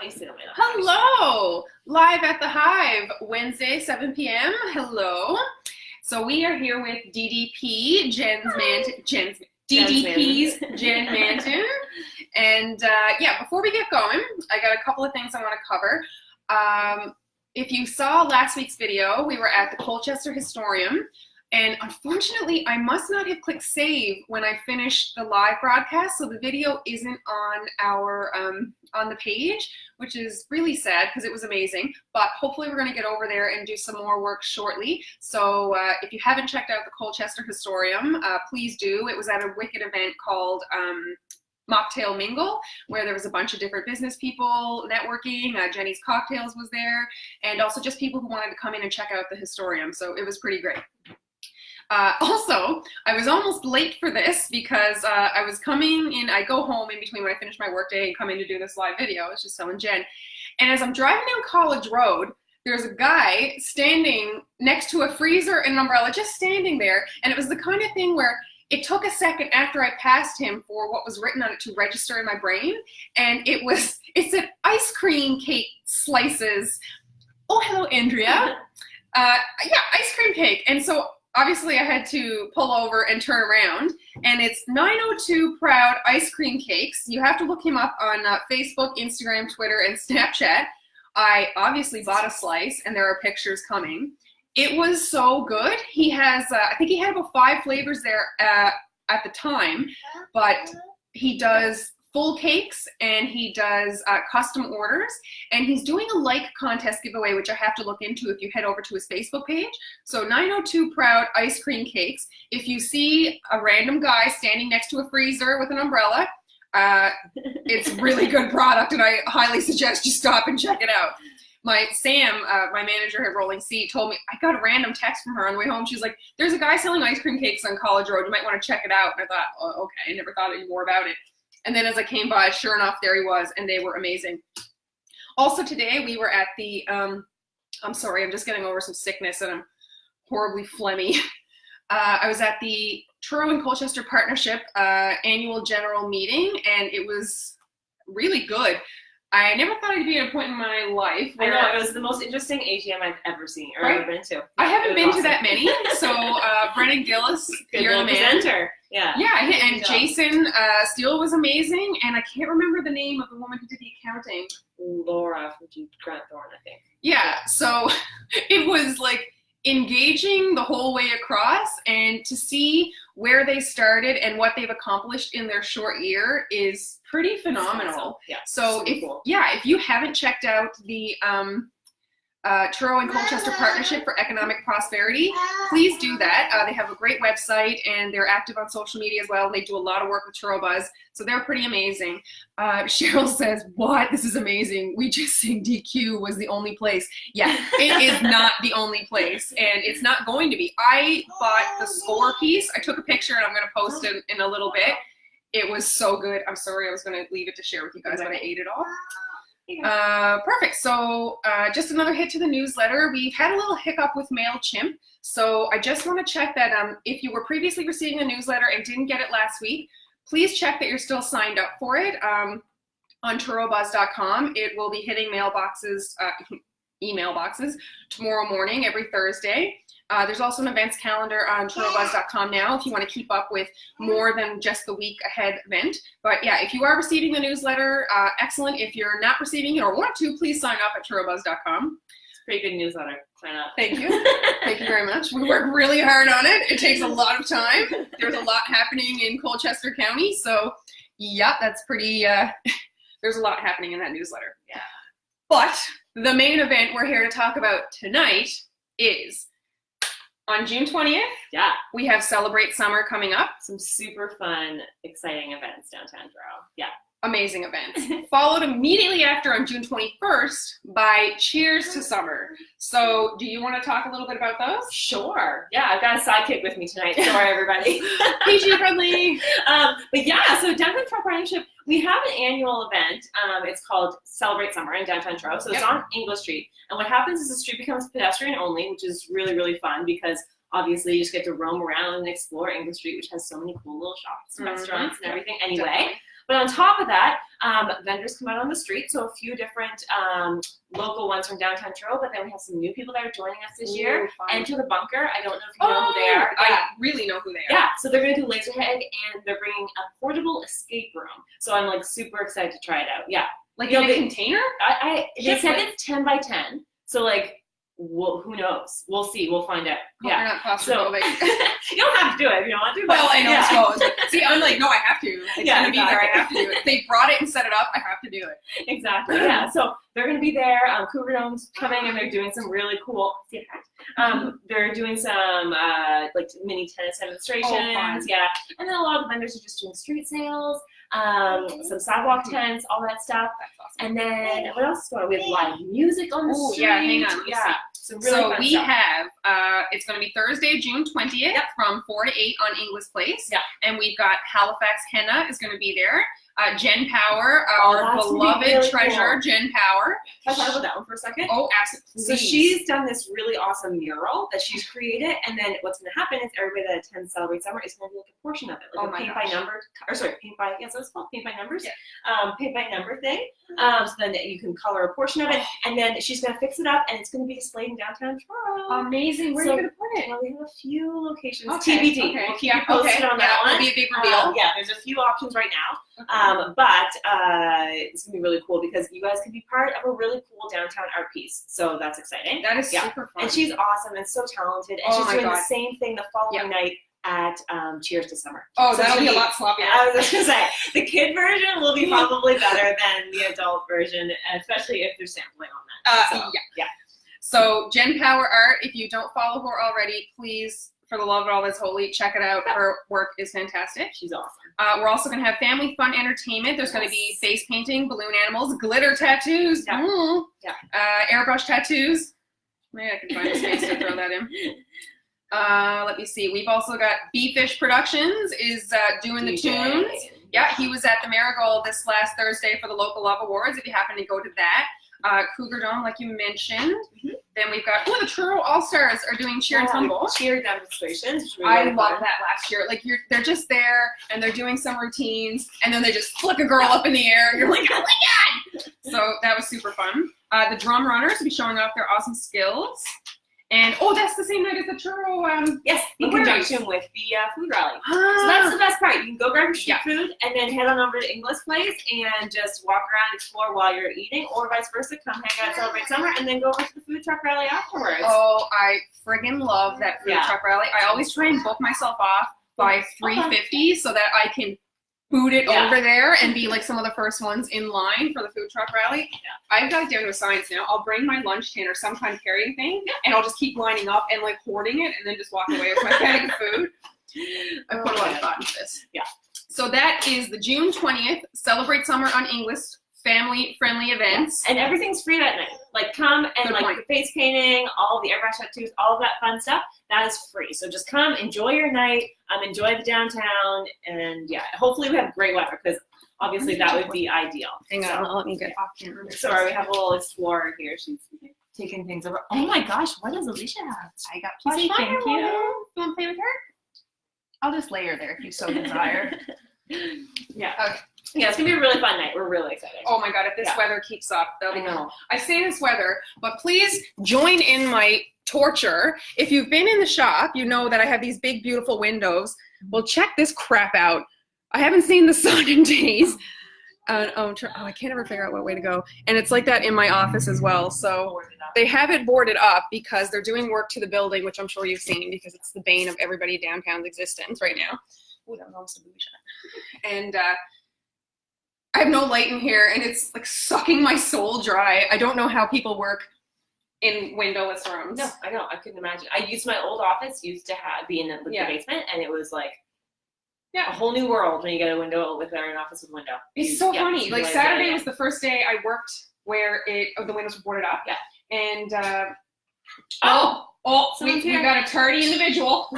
What do you say to me? Hello! Live at the Hive, Wednesday, 7 p.m. Hello. So we are here with DDP's Jen Manton. And yeah, before we get going, I got a couple of things I want to cover. If you saw last week's video, we were at the Colchester Historium. And unfortunately, I must not have clicked save when I finished the live broadcast, so the video isn't on our on the page, which is really sad because it was amazing. But hopefully, we're going to get over there and do some more work shortly. So if you haven't checked out the Colchester Historium, please do. It was at a wicked event called Mocktail Mingle, where there was a bunch of different business people networking. Jenny's Cocktails was there, and also just people who wanted to come in and check out the Historium. So it was pretty great. Also, I was almost late for this because I was coming in, I go home in between when I finish my workday and come in to do this live video. I was just telling Jen. And as I'm driving down College Road, there's a guy standing next to a freezer and an umbrella, just standing there. And it was the kind of thing where it took a second after I passed him for what was written on it to register in my brain. And it said ice cream cake slices. Oh, hello, Andrea. Yeah, ice cream cake. And so obviously, I had to pull over and turn around, and it's 902 Proud Ice Cream Cakes. You have to look him up on Facebook, Instagram, Twitter, and Snapchat. I obviously bought a slice, and there are pictures coming. It was so good. He has, I think he had about 5 flavors there at the time, but he does full cakes and he does custom orders, and he's doing a like contest giveaway, which I have to look into if you head over to his Facebook page. So 902 Proud Ice Cream Cakes. If you see a random guy standing next to a freezer with an umbrella, it's really good product, and I highly suggest you stop and check it out. My manager at Rolling Sea, told me, I got a random text from her on the way home. She's like, there's a guy selling ice cream cakes on College Road. You might want to check it out. And I thought, oh, okay, I never thought any more about it. And then as I came by, sure enough, there he was, and they were amazing. Also today, we were at the, I'm sorry, I'm just getting over some sickness and I'm horribly phlegmy. I was at the Truro and Colchester Partnership annual general meeting, and it was really good. I never thought I'd be at a point in my life where I know, it was the most interesting AGM I've ever seen or ever been to. I haven't been to that many. So Brennan Gillis, you're the man. Presenter. Yeah, and Jason Steele was amazing, and I can't remember the name of the woman who did the accounting. Laura from Grant Thorne, I think. Yeah, so it was like engaging the whole way across, and to see where they started and what they've accomplished in their short year is pretty phenomenal. Yeah, so cool. If you haven't checked out the Truro and Colchester Partnership for Economic Prosperity, please do that. They have a great website, and they're active on social media as well. They do a lot of work with Truro Buzz, so they're pretty amazing. Cheryl says, what? This is amazing. We just think DQ was the only place. Yeah, it is not the only place, and it's not going to be. I bought the score piece. I took a picture, and I'm going to post it in a little bit. It was so good. I'm sorry, I was going to leave it to share with you guys, but I ate it all. Perfect. So just another hit to the newsletter. We've had a little hiccup with MailChimp. So I just want to check that if you were previously receiving the newsletter and didn't get it last week, please check that you're still signed up for it on TruroBuzz.com. It will be hitting mailboxes, email boxes tomorrow morning, every Thursday. There's also an events calendar on TruroBuzz.com now if you want to keep up with more than just the week ahead event. But yeah, if you are receiving the newsletter, excellent. If you're not receiving it or want to, please sign up at TruroBuzz.com. It's a pretty good newsletter. Sign up. Thank you. Thank you very much. We work really hard on it. It takes a lot of time. There's a lot happening in Colchester County. So yeah, that's pretty, there's a lot happening in that newsletter. Yeah. But the main event we're here to talk about tonight is on June 20th, we have Celebrate Summer coming up. Some super fun, exciting events downtown Truro. Yeah. Amazing events. Followed immediately after on June 21st by Cheers to Summer. So do you want to talk a little bit about those? Sure. Yeah, I've got a sidekick with me tonight. Sorry, everybody. PG friendly. But yeah, so Downtown Truro Partnership, we have an annual event. It's called Celebrate Summer in Downtown Truro. So it's on English Street. And what happens is the street becomes pedestrian only, which is really, really fun because obviously you just get to roam around and explore English Street, which has so many cool little shops, restaurants, and everything. Anyway. But on top of that, vendors come out on the street. So a few different local ones from Downtown Truro, but then we have some new people that are joining us this year. Fun. Enter the Bunker. I don't know if you know who they are. I really know who they are. Yeah, so they're going to do laser tag, and they're bringing a portable escape room. So I'm like super excited to try it out. Yeah. Like in a container? They said it's 10 by 10. So like, well, who knows? We'll see. We'll find out. Hope you're not claustrophobic. You don't have to do it if you don't want to. Well, I know it's closed. See, I'm like, no, I have to. It's going to be there. I have to do it. If they brought it and set it up, I have to do it. Exactly. Yeah. So they're going to be there. Cougar Dome's coming, and they're doing some really cool. They're doing some like mini tennis demonstrations. Oh, fun. Yeah. And then a lot of the vendors are just doing street sales, some sidewalk tents, all that stuff. That's awesome. And then what else is going on? We have live music on the street. Yeah, hang on. Yeah. So we have, it's going to be Thursday, June 20th from 4 to 8 on Inglis Place. Yeah. And we've got Halifax Henna is going to be there. Jen Power, our beloved really treasure, cool. Jen Power. Can I talk about that one for a second? Oh, absolutely. So she's done this really awesome mural that she's created, and then what's going to happen is everybody that attends Celebrate Summer is going to be like a portion of it, like a paint by number, or sorry, paint by, yeah, so it's called paint by numbers, paint by number thing. So then you can color a portion of it, and then she's going to fix it up, and it's going to be displayed in Downtown Truro. Amazing. Where are you going to put it? Well, we have a few locations. Okay. TBD. Okay. We'll keep you posted on that one. It'll be a big reveal. Yeah, there's a few options right now. But it's going to be really cool because you guys can be part of a really cool downtown art piece. So that's exciting. That is super fun. And she's awesome and so talented. And she's doing the same thing the following night at Cheers to Summer. Oh, so that'll be a lot sloppier. I was just going to say, the kid version will be probably better than the adult version, especially if there's sampling on that. Yeah. So Jen Power Art, if you don't follow her already, please, for the love of all that's holy, check it out. Her work is fantastic. She's awesome. We're also going to have family fun entertainment. There's going to be face painting, balloon animals, glitter tattoos, airbrush tattoos. Maybe I can find a space to throw that in. Let me see. We've also got B-Fish Productions is doing the tunes. Yeah, he was at the Marigold this last Thursday for the Local Love Awards, if you happen to go to that. Cougar Dome, like you mentioned. Then we've got, the Truro All-Stars are doing cheer and tumble. Cheer demonstrations. I love that last year. Like, they're just there, and they're doing some routines, and then they just flick a girl up in the air, and you're like, oh my God! So that was super fun. The drum runners will be showing off their awesome skills. And, that's the same night as the Truro, yes, in conjunction with the food rally. So that's the best part. You can go grab your street food and then head on over to Inglis Place and just walk around, explore while you're eating, or vice versa, come hang out, Celebrate Summer, and then go over to the food truck rally afterwards. Oh, I friggin' love that food truck rally. I always try and book myself off by 3:50 so that I can boot it over there and be like some of the first ones in line for the food truck rally. I've got it down to a science now. I'll bring my lunch tin or some kind of carrying thing, and I'll just keep lining up and like hoarding it, and then just walk away with my bag of food. I put a lot of thought into this. Yeah. So that is the June 20th Celebrate Summer on Inglis family-friendly events. And everything's free that night. Like, come and the face painting, all the airbrush tattoos, all of that fun stuff, that is free. So just come, enjoy your night, enjoy the downtown, and hopefully we have great weather, because obviously that would be ideal. Hang on, let me get off camera. Sorry, we have a little explorer here. She's taking things over. Oh my gosh, what does Alicia have? I got plush. Thank you. You want to play with her? I'll just lay her there if you so desire. Yeah. Okay. Yeah, it's going to be a really fun night. We're really excited. Oh my God, if this weather keeps up, that'll be cool. I say this weather, but please join in my torture. If you've been in the shop, you know that I have these big, beautiful windows. Well, check this crap out. I haven't seen the sun in days. I can't ever figure out what way to go. And it's like that in my office as well. So they have it boarded up because they're doing work to the building, which I'm sure you've seen because it's the bane of everybody downtown's existence right now. Oh, that was almost a booby shot. And I have no light in here, and it's like sucking my soul dry. I don't know how people work in windowless rooms. No, I know. I couldn't imagine. I used my old office, used to be in the basement, and it was like a whole new world when you get a window with an office with a window. It's so funny. Like Saturday was the first day I worked where the windows were boarded up. Yeah. And we got a tardy individual.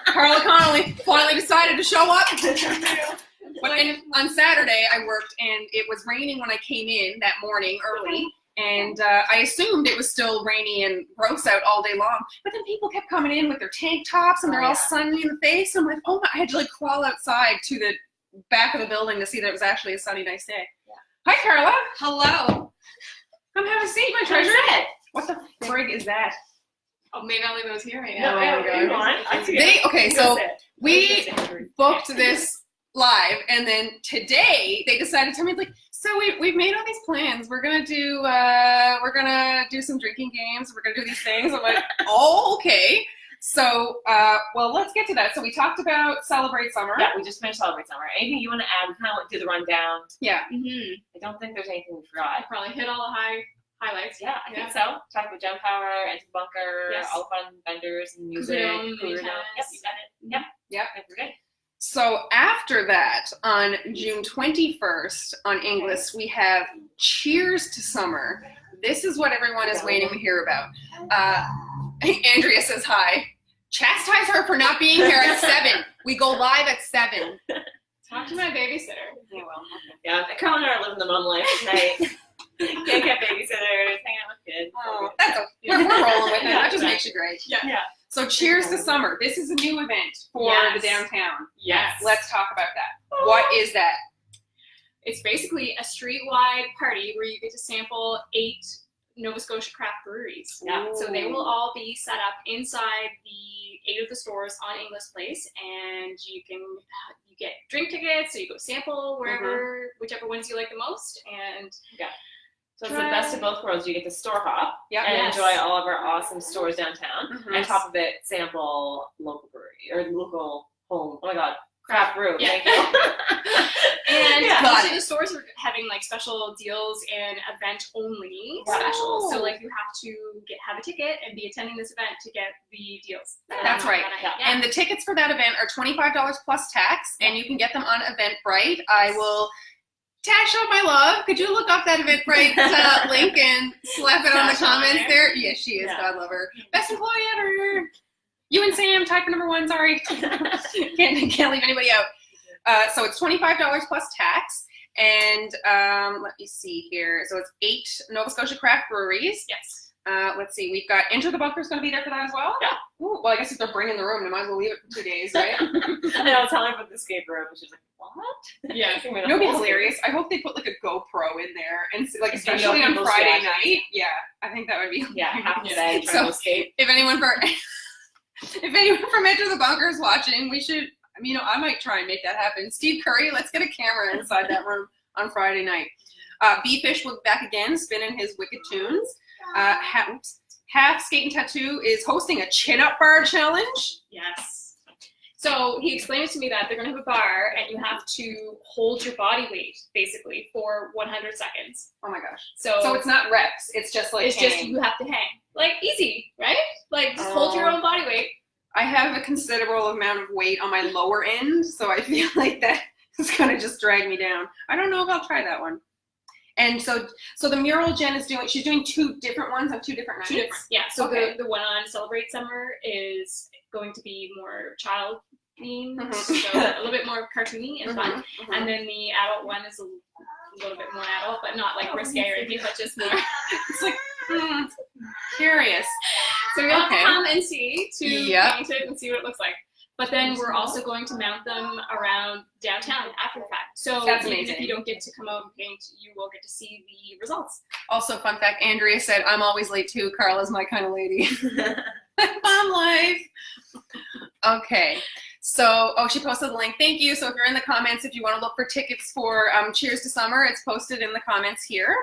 Carla Connolly finally decided to show up. But on Saturday I worked, and it was raining when I came in that morning early. And I assumed it was still rainy and gross out all day long. But then people kept coming in with their tank tops, and they're all sunny in the face. I'm like, oh my, I had to like crawl outside to the back of the building to see that it was actually a sunny, nice day. Yeah. Hi, Carla. Hello. Come have a seat, my treasure. What the frig is that? Oh, maybe I'll leave those here. So we booked this live, and then today they decided to tell me, like, so we've made all these plans. We're gonna do some drinking games. We're gonna do these things. I'm like, oh, okay. So, well, let's get to that. So we talked about Celebrate Summer. Yeah, we just finished Celebrate Summer. Anything you want to add? We kind of do the rundown. Yeah. I don't think there's anything we forgot. Probably hit all the highlights. Yeah, I think so. Talk about Jump Power, Enter the Bunker, Yes. all the fun vendors and music. Yep, you got it. Yep. Yep. I think we're good. So after that, on June 21st on English, we have Cheers to Summer. This is what everyone is waiting to hear about. Andrea says hi. Chastise her for not being here at 7. We go live at 7. Talk to my babysitter. Yeah, well, Yeah, Carl and I are living the mom life tonight. Can't get babysitters, hang out with kids. oh, that's okay. We're rolling with it. That just makes you great. Yeah. So Cheers to Summer. This is a new event for the downtown. Yes. Let's talk about that. What is that? It's basically a street-wide party where you get to sample 8 Nova Scotia craft breweries. Yeah. So they will all be set up inside the 8 of the stores on English Place, and you get drink tickets, so you go sample wherever, whichever ones you like the most, and So it's the best of both worlds. You get to store hop and Yes. enjoy all of our awesome stores downtown. Mhm. On top of it, sample local brewery or local home. Oh my God, craft brew. Yeah. Thank you. And Yeah. most of the stores are having like special deals and event only specials. So like you have to have a ticket and be attending this event to get the deals. That's right. Yeah. And the tickets for that event are $25 plus tax, and you can get them on Eventbrite. I will show my love. Could you look up that Eventbrite link and slap it on the Tasha on comments there. there? Yes, she is. Yeah. God love her. Best employee ever. You and Sam tied for number 1. Sorry. can't leave anybody out. So it's $25 plus tax. And let me see here. So it's 8 Nova Scotia craft breweries. Yes. Let's see. We've got Enter the Bunker's going to be there for that as well. Yeah. Ooh, well, I guess if they're bringing the room, they might as well leave it for 2 days, right? And I was telling her about the escape room, and she's like, "What?" Yeah. You know, it'd be hilarious. I hope they put like a GoPro in there, and like especially on people's Friday reactions. night. Yeah, I think that would be. Yeah, half the day trying So- to escape. If anyone from Enter the Bunker is watching, we should. I mean, I might try and make that happen. Steve Curry, let's get a camera inside that room on Friday night. B-Fish will be back again, spinning his wicked tunes. Half Skate and Tattoo is hosting a chin-up bar challenge. Yes. So he explained to me that they're going to have a bar and you have to hold your body weight basically for 100 seconds. Oh my gosh. So it's not reps. It's just like it's hanging. just you have to hang. Like easy, right? Like just hold your own body weight. I have a considerable amount of weight on my lower end, so I feel like that is going to just drag me down. I don't know if I'll try that one. And so the mural Jen is doing, she's doing 2 different ones on 2 different nights. 2 different. Yeah. So Okay. the one on Celebrate Summer is going to be more child themed, Mhm. so a little bit more cartoony and fun. Mhm, mhm. And then the adult one is a little bit more adult, but not like risque or anything, but just more. It's like, curious. So you'll have Okay. to come and see to Yep. paint it and see what it looks like. But then we're also going to mount them around downtown after the fact. So That's even amazing. if you don't get to come out and paint, you will get to see the results. Also, fun fact, Andrea said, I'm always late too. Carla's my kind of lady. Mom life. Okay. So, she posted the link. Thank you. So if you're in the comments, if you want to look for tickets for Cheers to Summer, it's posted in the comments here.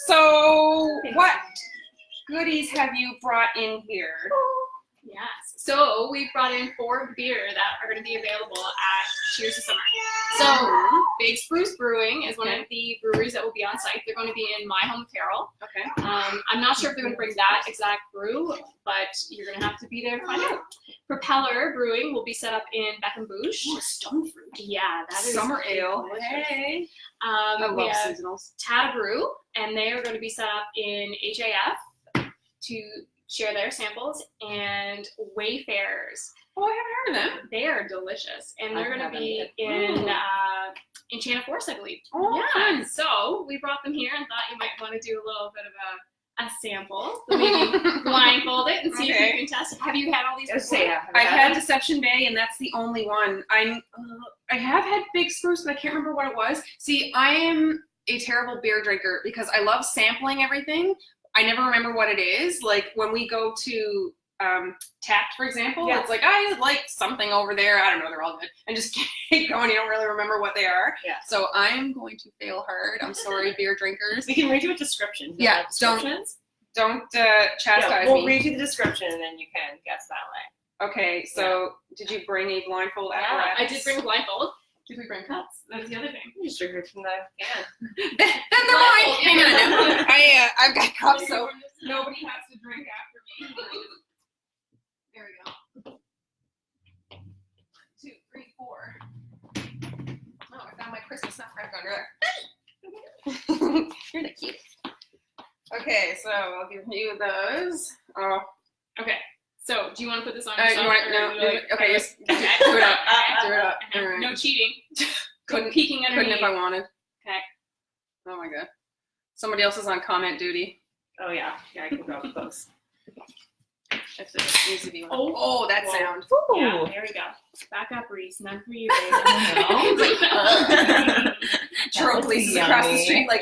So what goodies have you brought in here? Yes. So we brought in 4 beer that are going to be available at Cheers to Summer. So Big Spruce Brewing is one of the breweries that will be on site. They're going to be in My Home Apparel. Okay. I'm not sure if they're going to bring that exact brew, but you're going to have to be there to find out. Propeller Brewing will be set up in Beckenbouche. Oh, stone fruit. Yeah, that is Summer ale. delicious. Hey. I We love have seasonals. Tata Brew, and they are going to be set up in HAF to share their samples, and Wayfarers. Oh, I haven't heard of them. They are delicious, and they're I going to be haven't in Channel Force, I believe. Oh, yeah. fun. So we brought them here and thought you might want to do a little bit of a sample. So maybe blindfold it and see if you can test. Have you had all these before? I've had Deception Bay, and that's the only one. I have had Big Spruce, but I can't remember what it was. See, I am a terrible beer drinker because I love sampling everything. I never remember what it is. Like when we go to Tapped, for example, it's like, I like something over there. I don't know, they're all good. And just keep going. You don't really remember what they are. Yeah. So I'm going to fail hard. I'm sorry, beer drinkers. We can read you a description. Yeah, don't chastise me. We'll read you the description and then you can guess that way. Okay, so did you bring a blindfold apparatus? I did bring a blindfold. Did we bring cups? That was the other thing. You just drink it from the can. Then they're mine. Hang on. I've got cups, so nobody has to drink after me. There we go. 2, 3, 4. Oh, I found my Christmas nutcracker under there. You're the cutest. Okay, so I'll give you those. Oh, okay. So, do you want to put this on yourself? Okay, just do it up. Do it up. All right. No cheating. Couldn't peeking underneath. Couldn't if I wanted. Okay. Oh my god. Somebody else is on comment duty. Oh yeah. Yeah, I can go close. If it needs to be. Oh, that sound. Ooh. Yeah, there we go. Back up, Reese. None for you, babe. Truro police across the street, like,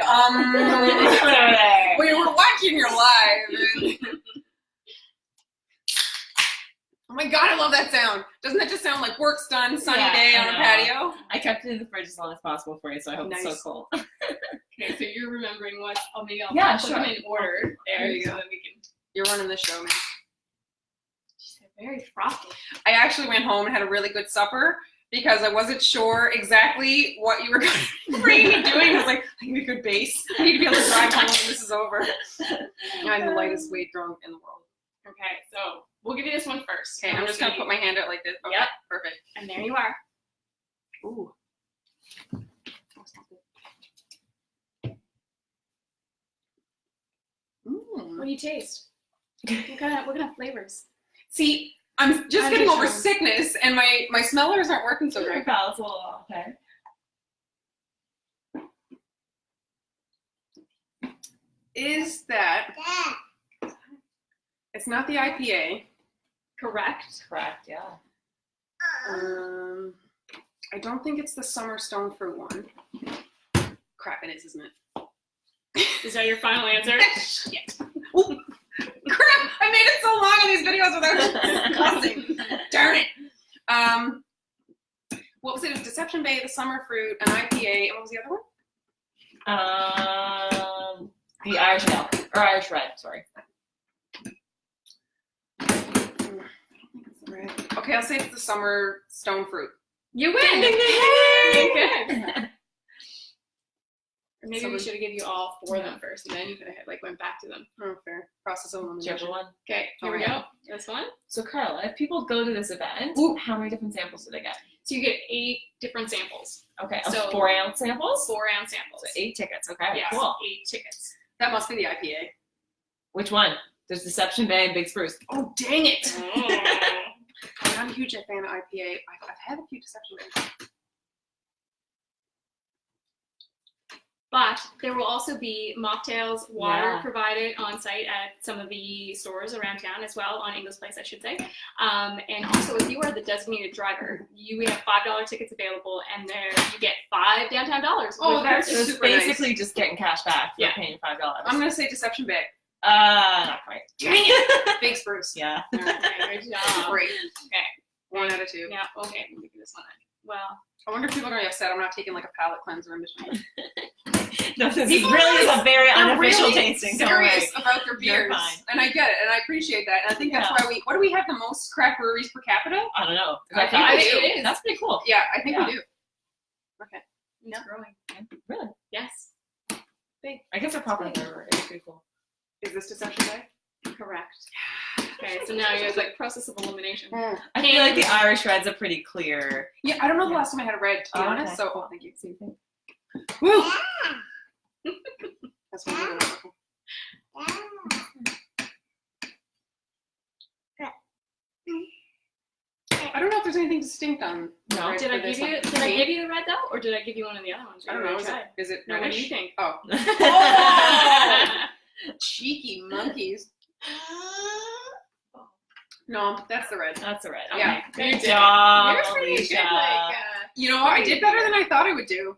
we were watching your live. Oh my god, I love that sound. Doesn't that just sound like work's done, sunny day on a patio? I kept it in the fridge as long as possible for you, so I hope it's so cool. Okay, so you're remembering what I'll put them in order. There you go. So that we can... You're running the show, man. She's very frothy. I actually went home and had a really good supper because I wasn't sure exactly what you were going to bring me doing. I was like, I need a good base. I need to be able to drive home when this is over. I'm the lightest weight drunk in the world. Okay, so we'll give you this one first. Okay, I'm just going to put my hand out like this. Okay, yep. Perfect. And there you are. Ooh. What do you taste? What kind of flavors? See, I'm just getting over sickness, and my smellers aren't working so great. Okay. Is that... It's not the IPA. Correct. Correct, yeah. I don't think it's the summer stone fruit one. Crap, it is, isn't it? Is that your final answer? Shit. Ooh. Crap! I made it so long in these videos without cussing. Darn it. What was it? It was Deception Bay, the summer fruit, an IPA, and what was the other one? The Irish Ale, or Irish Red, sorry. Okay, I'll say it's the summer stone fruit. You win! Good. Or maybe we should have given you all 4 of them first, and then you could have went back to them. Oh, fair. Process of elimination. Whichever one. Okay, here we go. This one. So Carla, if people go to this event, how many different samples do they get? So you get 8 different samples. Okay, so 4-ounce samples? 4-ounce samples. So 8 tickets, okay, yes, cool. 8 tickets. That must be the IPA. Which one? There's Deception Bay and Big Spruce. Oh, dang it! I'm not a huge fan of IPA. I've had a few Deception Bays. But there will also be mocktails, water provided on site at some of the stores around town as well, on English Place, I should say. And also, if you are the designated driver, we have $5 tickets available, and there you get $5 downtown dollars. Oh, that's super basically nice. Just getting cash back for paying $5. I'm gonna say Deception Bay. Not quite. Dang it! Big Spruce. Yeah. Okay, good job. Great. Okay. 1 out of 2. Yeah. Okay. We'll give you this one. Well. I wonder if people are gonna be upset I'm not taking like a palate cleanser in Michigan. No, this really is a very unofficial really tasting. Serious about their beers, and I get it, and I appreciate that, and I think that's why we. What do we have the most craft breweries per capita? I don't know. I think it is. That's pretty cool. Yeah, I think we do. Okay. It's growing. Really? Yes. Big. I guess they're popular everywhere. It's pretty cool. Is this Deception Bay? Correct. Okay, so now you guys process of elimination. I feel like the Irish Red's a pretty clear. Yeah, I don't know the last time I had a red, to be honest. So, thank you. Same thing. Woo! That's what I'm doing. I don't know if there's anything distinct on. No. Did I give you the red though, or did I give you one of the other ones? I don't know. Is it? No, what do you think? Oh. Cheeky monkeys. No, that's the red. That's the red. Okay. Yeah. Good job. You're pretty good. You know what? I did better than I thought I would do.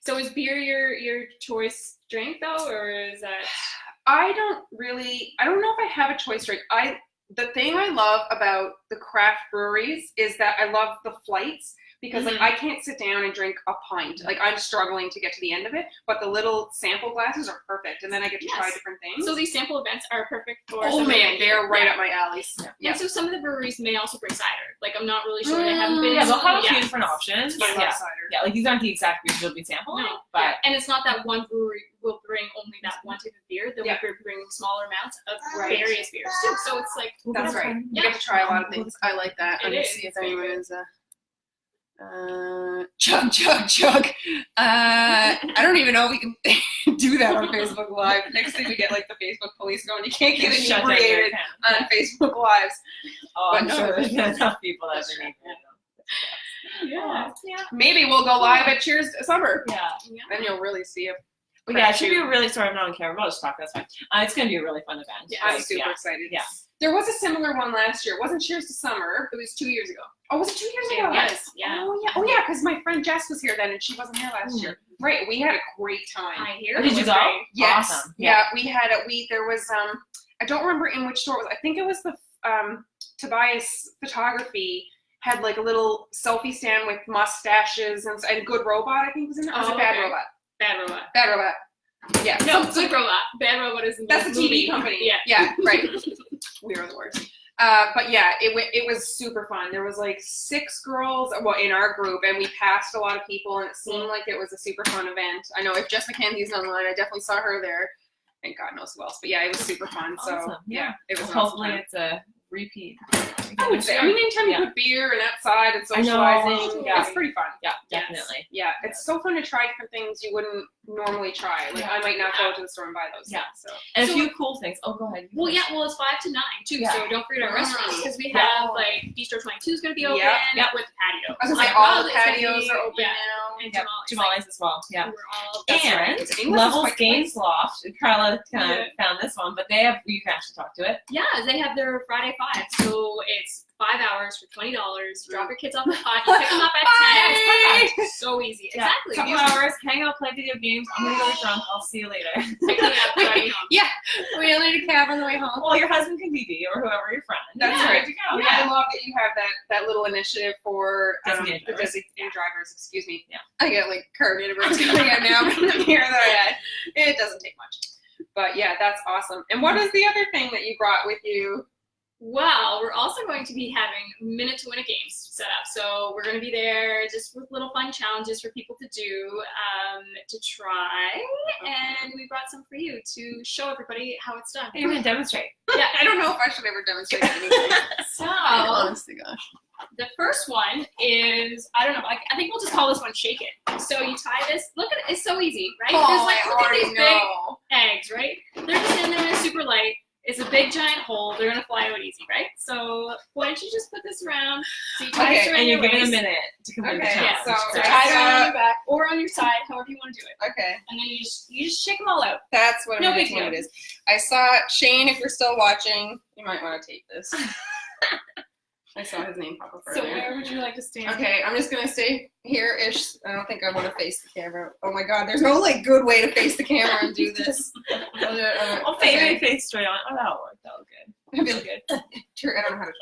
So is beer your choice drink though, or is that? I don't know if I have a choice drink. The thing I love about the craft breweries is that I love the flights because like I can't sit down and drink a pint. Like I'm struggling to get to the end of it, but the little sample glasses are perfect, and then I get to try different things. So these sample events are perfect for. Oh man, they're right up my alley. Yeah. And so some of the breweries may also bring cider. Like I'm not really sure. They haven't been. Yeah, they'll have a few different options. I love cider. Yeah, like these aren't the exact beers you'll be sampling. No, but and it's not that one brewery will bring only that one type of beer. They'll be bringing smaller amounts of various beers too. So it's like that's right. Yeah. You get to try a lot of things. I like that. Let me see if anyone is chug. I don't even know if we can do that on Facebook Live. Next thing we get like the Facebook police going, you can't get inebriated on Facebook Lives. Oh, but I'm sure there's enough people that are Yeah. Maybe we'll go live at Cheers to Summer. Yeah. Then you'll really see it. Well, yeah, it should be a really sorry I'm not on camera, but I'll just talk, that's fine. It's gonna be a really fun event. Yeah, I'm super excited. Yeah. There was a similar one last year. It wasn't Cheers to Summer. It was 2 years ago. Oh, was it 2 years ago? Yes. Yeah. Oh yeah, because my friend Jess was here then and she wasn't here last year. Right, we had a great time. I hear. Did you go? Yes. Awesome. Yeah, we had there was I don't remember in which store it was. I think it was the Tobias Photography had like a little selfie stand with mustaches and Good Robot, I think was in it. Or was it Bad Robot? Bad Robot. Bad Robot. Yeah. No, Good Robot. Bad Robot is in the That's the TV company. Yeah. Yeah, right. We are the worst. But yeah, it was super fun. There was like 6 girls, well, in our group, and we passed a lot of people, and it seemed like it was a super fun event. I know if Jess McKenzie's online, I definitely saw her there, and God knows who else. But yeah, it was super fun. So awesome. yeah, it was hopefully awesome. it's a repeat. I would say. I mean, anytime you put beer and outside and socializing, it's pretty fun. Yeah, definitely. Yeah, it's so fun to try different things you wouldn't normally try. Like I might not go to the store and buy those. Yeah. Things, so. And a few cool things. Oh, go ahead. Well, it's 5 to 9 too. Yeah. So don't forget our restaurants because we have like Bistro 22 is going to be open with patio. I was gonna say all the patios are open now. And Jamali's as well. Yeah. And Levels Games Loft. Carla kind of found this one, but they have. You can actually talk to it. Yeah, they have their Friday 5. So it's 5 hours for $20. Drop your kids off at 5. You pick them up at 10. So easy. Yeah. Exactly. Couple hours, hang out, play video games. I'm gonna go get drunk. I'll see you later. Yeah, we only need a cab on the way home. Well, your husband can be or whoever your friend. That's right. Go. Yeah, I love that you have that little initiative for the designated drivers. Excuse me. Yeah. I get like car neighbors coming out now from the mirror that I had. It doesn't take much. But yeah, that's awesome. And what is the other thing that you brought with you? Well, we're also going to be having minute to win a games set up. So we're going to be there just with little fun challenges for people to do, to try. And we brought some for you to show everybody how it's done. You're going to demonstrate. Yeah, I don't know if I should ever demonstrate anything. So, honest to gosh. The first one is, I don't know, I think we'll just call this one Shake It. So you tie this, look at it, it's so easy, right? Look at these big eggs, right? They're just in there, super light. It's a big giant hole. They're gonna fly out easy, right? So why don't you just put this around? So you tie this around and your you're waist. given a minute to complete the challenge. So tie it around your back or on your side, however you want to do it. Okay. And then you just shake them all out. That's what big deal. It is. I saw Shane. If you're still watching, you might want to tape this. I saw his name pop up earlier. So where would you like to stand? Okay, I'm just gonna stay here-ish. I don't think I want to face the camera. Oh my God, there's no like good way to face the camera and do this. I'll face straight on. Oh, that'll work. That'll good. I feel good. True. I don't know how to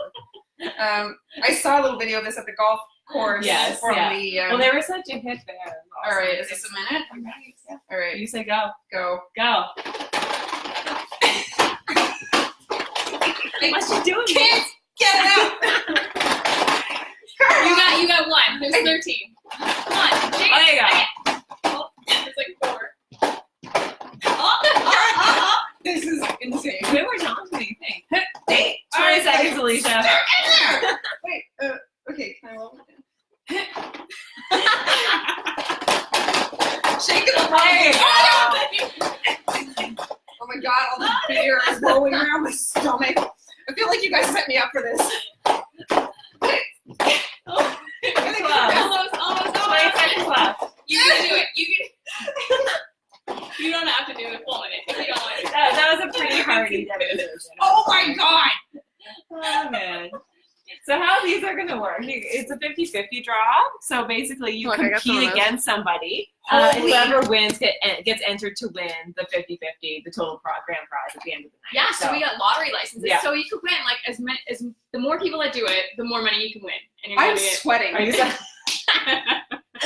talk. I saw a little video of this at the golf course. Yes. From the. Well, there was such a hit there. Awesome. All right, is this a minute? Yeah. All right. You say go. Go. Go. What's she doing? Kids, get it out. You got 1. There's 13. Come on. Jake. Oh, there you go. Oh, there's like 4. This is insane. Wait, we're John. What do you think? 20 seconds, Alicia. They're in there. Wait. Okay. Can I roll it in? Shake it up. Oh my God! All the beer is rolling around my stomach. I feel like you guys set me up for this. Almost. 20 seconds left. You can do it. You don't have to do the full minute if you don't want to. That was a pretty hardy demonstration. Oh my God! Oh man. So how these are going to work, it's a 50-50 draw. So basically you Look, I got some of compete those. against somebody. And Holy. whoever wins gets entered to win the 50-50, the total grand prize at the end of the night. Yeah, so we got lottery licenses. Yeah. So you could win like as the more people that do it, the more money you can win. And you're I'm gonna get sweating. Are you excited?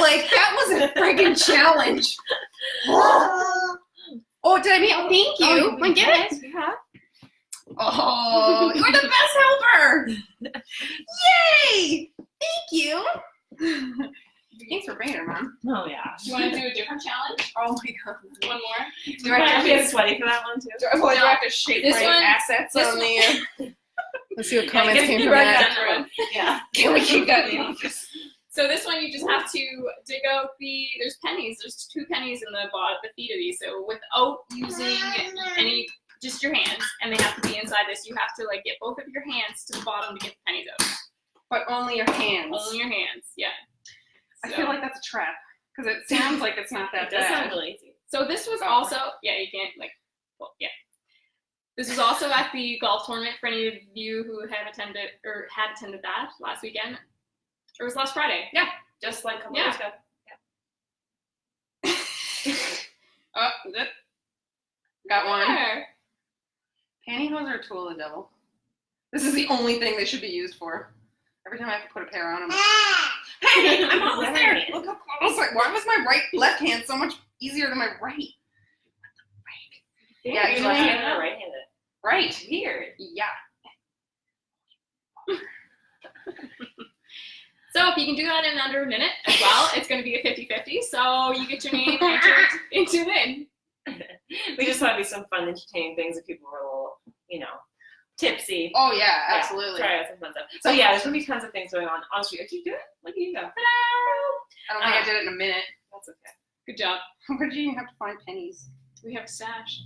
Like, that was a friggin' challenge. Oh, did I mean? Thank you. I get it. Yeah. Oh, you're the best helper. Yay! Thank you. Thanks for bringing her, Mom. Oh yeah. Do you want to do a different challenge? Oh my God. One more? Do I have to get sweaty for that one too? do I have to shake This my one- assets this on the... Let's see what Yeah, comments get came the from red that. gun through. Yeah. Can we keep that in the office? So this one, you just have to dig out there's pennies. There's 2 pennies in the bottom, the feet of these. So without using just your hands, and they have to be inside this, you have to like get both of your hands to the bottom to get the pennies out. But only your hands. Only your hands, yeah. I feel like that's a trap. Because it sounds like it's not that It does sound bad. really easy. So this was also, yeah, you can't yeah. This was also at the golf tournament for any of you who had attended that last weekend. Or it was last Friday. Yeah. Just like a couple years ago. Oh, got one. There. Pantyhose are a tool of the devil. This is the only thing they should be used for. Every time I have to put a pair on them. Hey, I'm almost there. Look how close. Like, why was my left hand so much easier than my right? Yeah, you're you left-handed know- or right-handed? Right. Weird. Yeah. So if you can do that in under a minute as well, it's going to be a 50-50. So you get your name entered into win. We just thought it'd be some fun, entertaining things if people were a little, tipsy. Oh yeah, absolutely. Try out some fun stuff. So yeah, there's gonna be tons of things going on the street. If you do it, look at you go. I don't think I did it in a minute. That's okay. Good job. Where did you have to find pennies? We have a stash.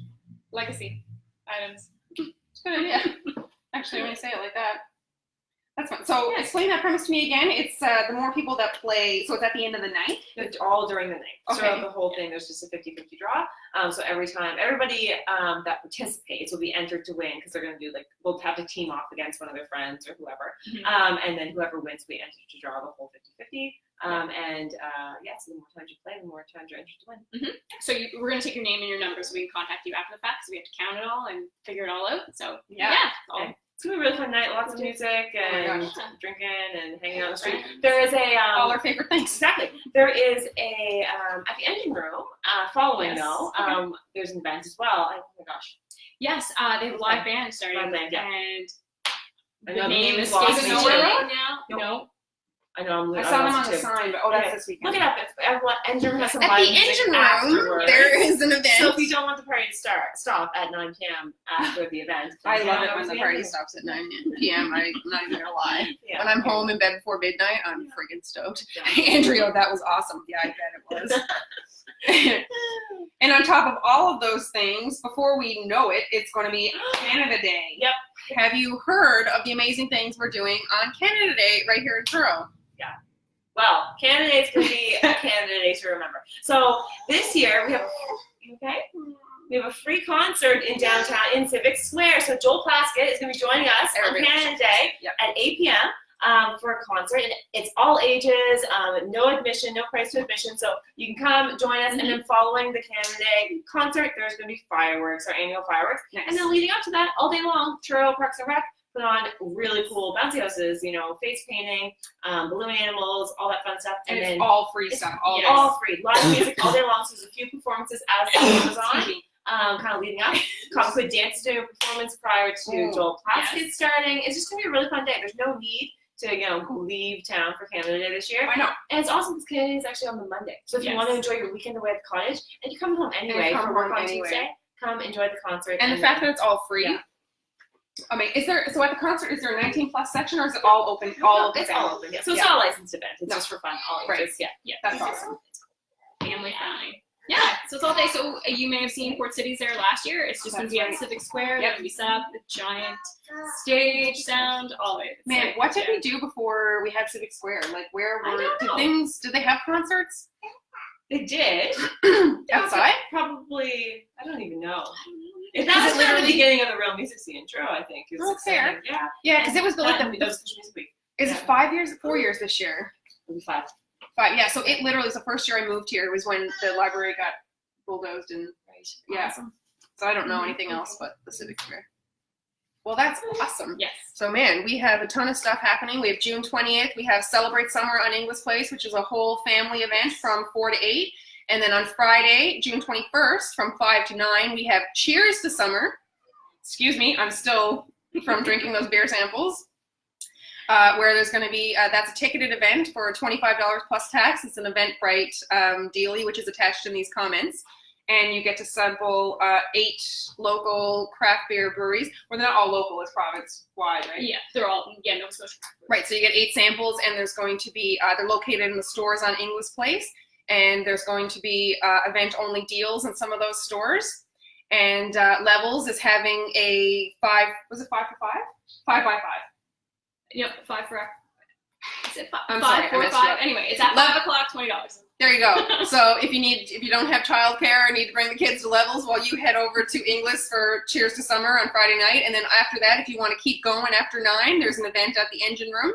Legacy items. It's a good idea. Actually, when you say it like that. That's fun. So explain that premise to me again. It's the more people that play, so it's at the end of the night? It's all during the night. Okay. Throughout the whole thing, there's just a 50-50 draw. So every time, everybody that participates will be entered to win because they're going to do we'll have to team off against one of their friends or whoever. Mhm. And then whoever wins will be entered to draw the whole 50-50. So the more times you play, the more times you're entered to win. So we're going to take your name and your number so we can contact you after the fact. So we have to count it all and figure it all out. So Yeah. Okay. It's going to be a really fun night. Lots of music and gosh. drinking and hanging out on the street. There is a... All our favorite things. Exactly. There is a at the engine room. Following Yes. though, Okay. there's an event as well. Oh my gosh, Yes, they have a live band starting. Live band, yeah. And I the know name is is lost escaping me me too. right now. Nope. No. I know. I saw them on the too. sign, but that's Okay. this weekend. Look it up. If everyone engine room has some At live the music engine room, afterwards. there is an event. So if you don't want the party to stop at 9 p.m. after the event, I then love head it over when to the the party engine room. stops at 9 p.m. I'm not even gonna lie. Yeah. When I'm home in bed before midnight, I'm friggin' stoked. Yeah. Andrea, that was awesome. Yeah, I bet it was. And on top of all of those things, before we know it, it's going to be Canada Day. Yep. Have you heard of the amazing things we're doing on Canada Day right here in Truro? Well, Canada Day is going to be a Canada Day to remember. So this year we have we have a free concert in downtown in Civic Square. So Joel Plaskett is going to be joining us on Everybody. Canada Day Yep. at 8 p.m. For a concert, and it's all ages, no admission, no price to admission. So you can come join us, and then following the Canada Day concert, there's going to be fireworks, our annual fireworks, Nice. and then leading up to that, all day long, Truro Parks and Rec put on really cool bouncy houses, face painting, balloon animals, all that fun stuff. And it's then all free it's stuff. all free. Live music all day long. So there's a few performances as the game goes on, kind of leading up. Comic Dance is doing a performance prior to Ooh, Joel Plaskett yes. starting. It's just going to be a really fun day. There's no need to leave town for Canada Day this year. Why not? And it's awesome because Canada Day is actually on the Monday. So if you Yes. want to enjoy your weekend away at the cottage, and you come home anyway come from work home on anyway. Tuesday, come enjoy the concert. And the fact that it's all free. Yeah. I mean, is there? So at the concert, is there a 19+ section, or is it all open? All open. it's all open. Yeah. So it's Yeah. not a licensed event. It's No. just for fun. All Right. ages. Yeah. Yeah. That's awesome. Family friendly. Yeah, so it's all day. So you may have seen Port Cities there last year. It's just going to be That's at right. Civic Square. Yep. They're going to be set up, the giant stage, sound, all of it. It's Man, like, what did yeah. we do before we had Civic Square? Like, where I were don't know. did they have concerts They did. outside? Probably. I don't even know. Is That was it literally the literally- beginning of the real music scene in Truro, I think. It was Oh, fair. exciting. Yeah. Yeah, because it was That like and that was Christmas Music Week. Is it 5 years? 4 years this year? It'll be 5. 5. Yeah. So it literally was the first year I moved here. Was when the library got bulldozed and yeah. Awesome. So I don't know anything else but the Civic Square. Well, that's awesome. Yes. So, man, we have a ton of stuff happening. We have June 20th. We have Celebrate Summer on Inglis Place, which is a whole family event from 4 to 8. And then on Friday, June 21st, from 5 to 9, we have Cheers to Summer. Excuse me, I'm still from drinking those beer samples. Where there's going to be, that's a ticketed event for $25 plus tax. It's an Eventbrite dealie, which is attached in these comments. And you get to sample 8 local craft beer breweries. Well, they're not all local, it's province-wide, right? Yeah, they're all, Nova Scotia. Right, so you get 8 samples, and there's going to be, they're located in the stores on Inglis Place, and there's going to be event-only deals in some of those stores. And Levels is having a 5, was it 5 for 5? 5 by 5. Yep, 5 for, is it 5? I'm 5, sorry, I 4, messed 5? you up. Anyway, it's at 5 o'clock, $20. There you go. So if you don't have childcare or need to bring the kids to Levels, well, you head over to Inglis for Cheers to Summer on Friday night. And then after that, if you want to keep going after 9, there's an event at the Engine Room.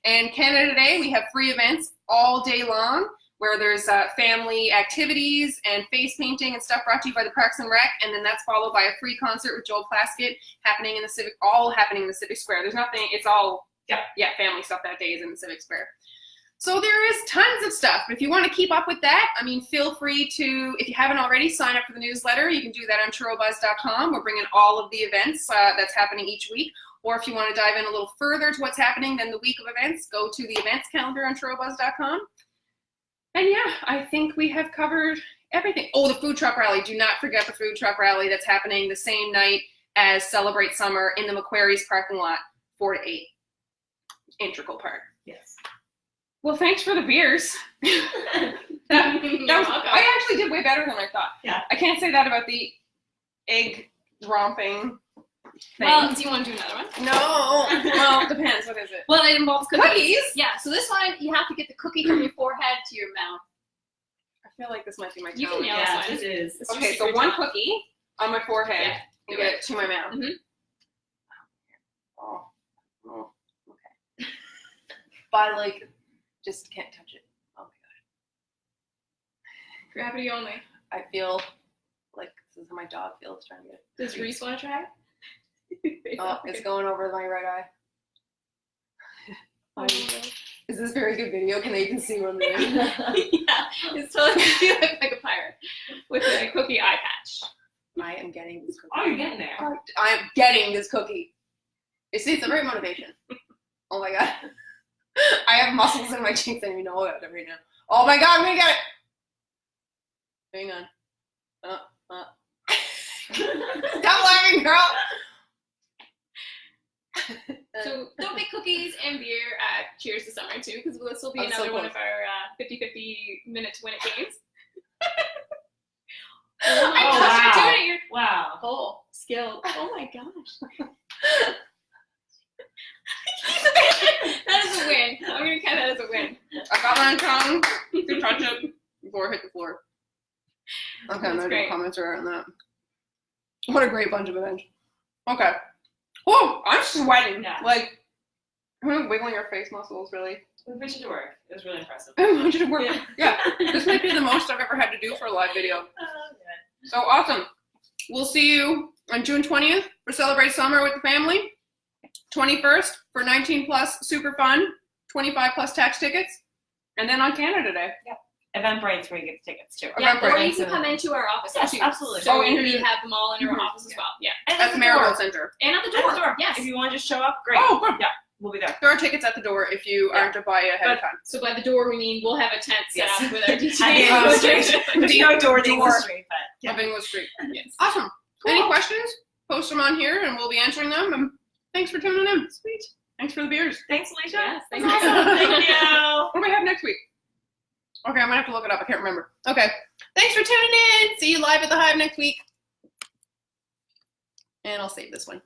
And Canada Day, we have free events all day long where there's family activities and face painting and stuff brought to you by the Parks and Rec. And then that's followed by a free concert with Joel Plaskett happening in the Civic Square. There's nothing, it's all, family stuff that day is in the Civic Square. So there is tons of stuff. If you want to keep up with that, I mean, feel free to, if you haven't already, sign up for the newsletter. You can do that on TruroBuzz.com. We're bringing all of the events that's happening each week. Or if you want to dive in a little further to what's happening than the week of events, go to the events calendar on TruroBuzz.com. And yeah, I think we have covered everything. Oh, the food truck rally. Do not forget the food truck rally that's happening the same night as Celebrate Summer in the Macquarie's parking lot, 4 to 8. Integral part. Yes. Well, thanks for the beers. I actually did way better than I thought. Yeah. I can't say that about the egg romping thing. Well, do you want to do another one? No. Well, it depends. What is it? Well, it involves cookies. Cookies? Yeah, so this one, you have to get the cookie from your forehead to your mouth. I feel like this might be my You can challenge. yell. Yeah, That's this fine. is. It's Okay, just so your one job. cookie on my forehead Yeah, and do get it to my mouth. Mhm. Oh, okay. But like, just can't touch it. Oh my god. Gravity only. I feel like this is how my dog feels trying to get it. Does Reese want to try? Oh, it's going over my right eye. Is this very good video? Can they even see what I'm doing? Yeah, it's totally you look like a pirate with a cookie eye patch. I am getting this cookie. Oh, you're getting there. I am getting this cookie. You see, it's a great motivation. Oh my god. I have muscles in my cheeks. I don't even know about it right now. Oh my god, I'm gonna get it. Hang on. Stop laughing, girl. So don't make cookies and beer at Cheers to Summer too, because this will be I'm so another one close. of our 50-50 minute to win it games. Oh, I wow. thought you were doing it. You're Wow. whole skill. Oh my gosh. That is a win. I'm gonna count that as a win. I got my tongue to touch it before it hit the floor. Okay, I'm That's gonna do great. comments around that. What a great bunch of events. Okay. Whoa, I'm sweating. Yeah. Like, I'm wiggling your face muscles, really. We put you to work. It was really impressive. I want you to work. Yeah. Yeah, this might be the most I've ever had to do for a live video. So awesome. We'll see you on June 20th for Celebrate Summer with the family. 21st for 19 plus super fun, 25 plus tax tickets. And then on Canada Day. Eventbrite's where you get the tickets too. Yeah, Eventbrite. or you can come into our office. Yes, too. absolutely. So Oh, we and you- have them all in our Mhm. office as well. Yeah, And At the Maribel Center. and at the At door. the door. Yes. If you want to just show up, great. Oh, good. Yeah, we'll be there. There are tickets at the door if you aren't to buy ahead of time. So by the door we mean we'll have a tent set Yes. up with our At the DJ. end of the street. There's no door to the street, but yeah. Up in English Street. Yes. Awesome. Cool. Any questions? Post them on here and we'll be answering them. And thanks for tuning in. Sweet. Thanks for the beers. Thanks, Alicia. Yes, That's thank you. awesome. Thank you. What do we have next week? Okay, I'm gonna have to look it up. I can't remember. Okay. Thanks for tuning in. See you live at the Hive next week. And I'll save this one.